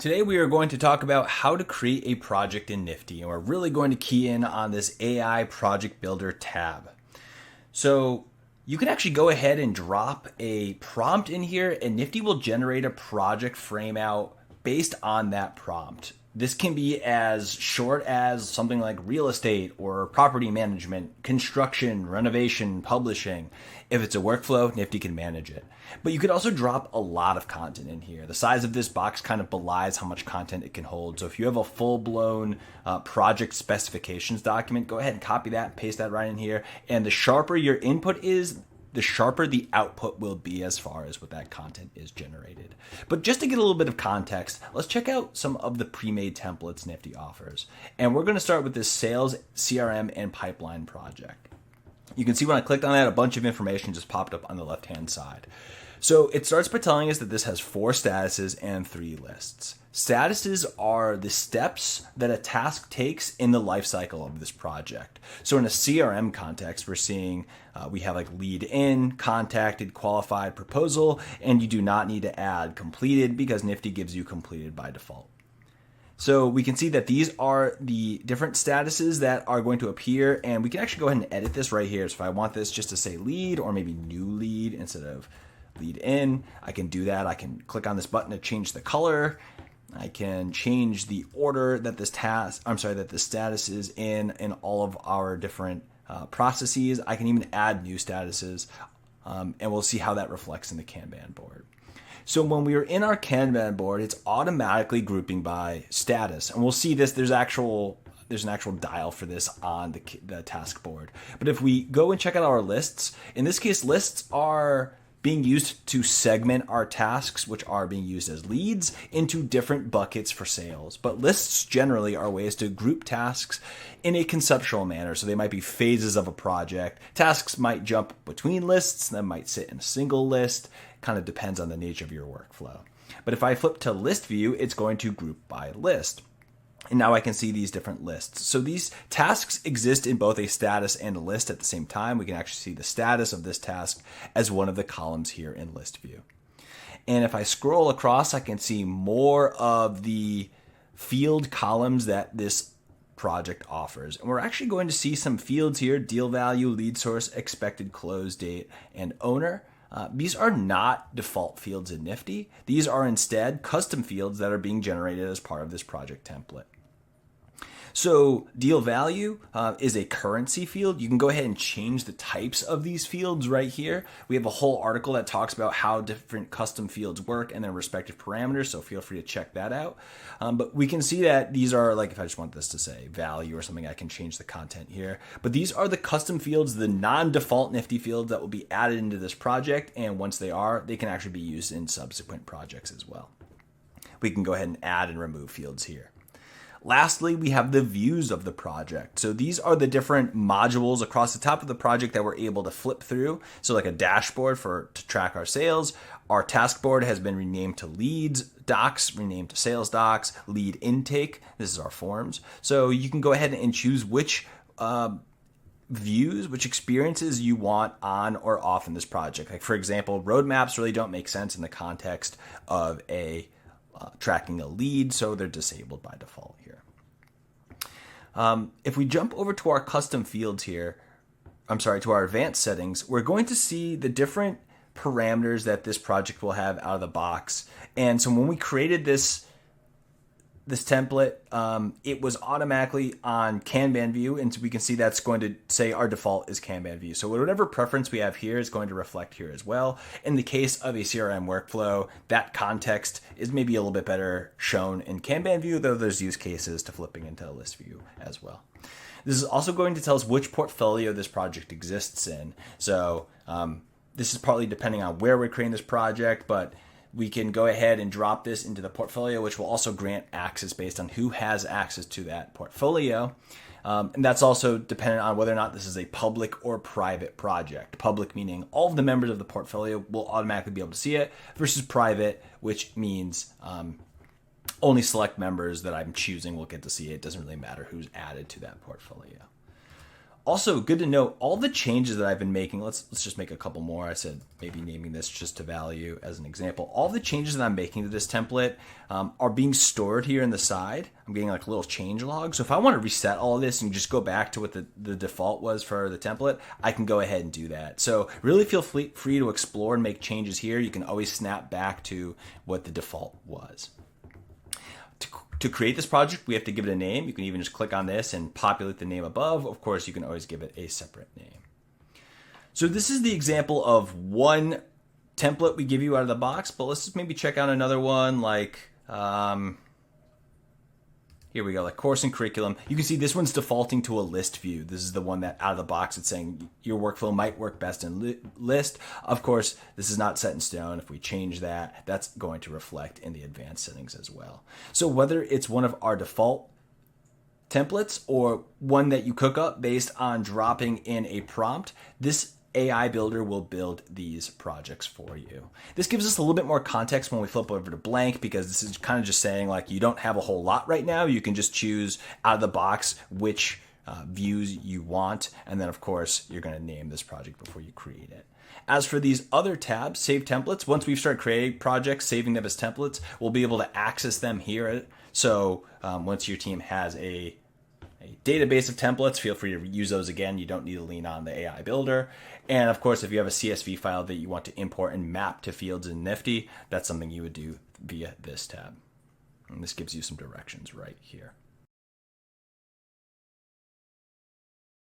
Today we are going to talk about how to create a project in Nifty, and we're really going to key in on this AI Project Builder tab. So you can actually go ahead and drop a prompt in here, and Nifty will generate a project frame out based on that prompt. This can be as short as something like real estate or property management, construction, renovation, publishing. If it's a workflow, Nifty can manage it. But you could also drop a lot of content in here. The size of this box kind of belies how much content it can hold. So if you have a full-blown project specifications document, go ahead and copy that, paste that right in here. And the sharper your input is, the sharper the output will be as far as what that content is generated. But just to get a little bit of context, let's check out some of the pre-made templates Nifty offers. And we're going to start with this sales, CRM, and pipeline project. You can see when I clicked on that, a bunch of information just popped up on the left-hand side. So it starts by telling us that this has 4 statuses and 3 lists. Statuses are the steps that a task takes in the life cycle of this project. So in a CRM context, we're seeing we have like lead in, contacted, qualified, proposal, and you do not need to add completed because Nifty gives you completed by default. So we can see that these are the different statuses that are going to appear, and we can actually go ahead and edit this right here. So if I want this just to say lead or maybe new lead instead of lead in, I can do that. I can click on this button to change the color. I can change the order that this that the status is in all of our different processes. I can even add new statuses, and we'll see how that reflects in the Kanban board. So when we are in our Kanban board, it's automatically grouping by status, and we'll see this. There's an actual dial for this on the task board. But if we go and check out our lists, in this case, lists are being used to segment our tasks, which are being used as leads, into different buckets for sales. But lists generally are ways to group tasks in a conceptual manner. So they might be phases of a project. Tasks might jump between lists, then might sit in a single list. Kind of depends on the nature of your workflow. But if I flip to list view, it's going to group by list. And now I can see these different lists. So these tasks exist in both a status and a list at the same time. We can actually see the status of this task as one of the columns here in list view. And if I scroll across, I can see more of the field columns that this project offers. And we're actually going to see some fields here: deal value, lead source, expected close date, and owner. These are not default fields in Nifty. These are instead custom fields that are being generated as part of this project template. So deal value is a currency field. You can go ahead and change the types of these fields right here. We have a whole article that talks about how different custom fields work and their respective parameters, so feel free to check that out. But we can see that these are, like, if I just want this to say value or something, I can change the content here. But these are the custom fields, the non-default Nifty fields that will be added into this project, and once they are, they can actually be used in subsequent projects as well. We can go ahead and add and remove fields here. Lastly, we have the views of the project. So these are the different modules across the top of the project that we're able to flip through. So like a dashboard to track our sales. Our task board has been renamed to leads, docs renamed to sales docs, lead intake. This is our forms. So you can go ahead and choose which views, which experiences you want on or off in this project. Like, for example, roadmaps really don't make sense in the context of tracking a lead, so they're disabled by default here. If we jump over to our custom fields here, to our advanced settings, we're going to see the different parameters that this project will have out of the box. And so when we created this template, it was automatically on Kanban view, and so we can see that's going to say our default is Kanban view. So whatever preference we have here is going to reflect here as well. In the case of a CRM workflow, that context is maybe a little bit better shown in Kanban view, though there's use cases to flipping into list view as well. This is also going to tell us which portfolio this project exists in. So this is partly depending on where we're creating this project, but we can go ahead and drop this into the portfolio, which will also grant access based on who has access to that portfolio. And that's also dependent on whether or not this is a public or private project. Public meaning all of the members of the portfolio will automatically be able to see it, versus private, which means only select members that I'm choosing will get to see it. It doesn't really matter who's added to that portfolio. Also, good to note, all the changes that I've been making, let's just make a couple more. I said maybe naming this just to value as an example. All the changes that I'm making to this template are being stored here in the side. I'm getting like a little change log. So if I want to reset all of this and just go back to what the default was for the template, I can go ahead and do that. So really feel free to explore and make changes here. You can always snap back to what the default was. To create this project, we have to give it a name. You can even just click on this and populate the name above. Of course, you can always give it a separate name. So this is the example of one template we give you out of the box, but let's just maybe check out another one like, here we go, like course and curriculum. You can see this one's defaulting to a list view. This is the one that out of the box it's saying your workflow might work best in list. Of course, this is not set in stone. If we change that, that's going to reflect in the advanced settings as well. So whether it's one of our default templates or one that you cook up based on dropping in a prompt, this AI builder will build these projects for you. This gives us a little bit more context when we flip over to blank, because this is kind of just saying like you don't have a whole lot right now. You can just choose out of the box which views you want. And then of course, you're going to name this project before you create it. As for these other tabs, save templates, once we've started creating projects, saving them as templates, we'll be able to access them here. So once your team has a database of templates, feel free to use those again. You don't need to lean on the AI builder. And of course, if you have a CSV file that you want to import and map to fields in Nifty, that's something you would do via this tab. And this gives you some directions right here.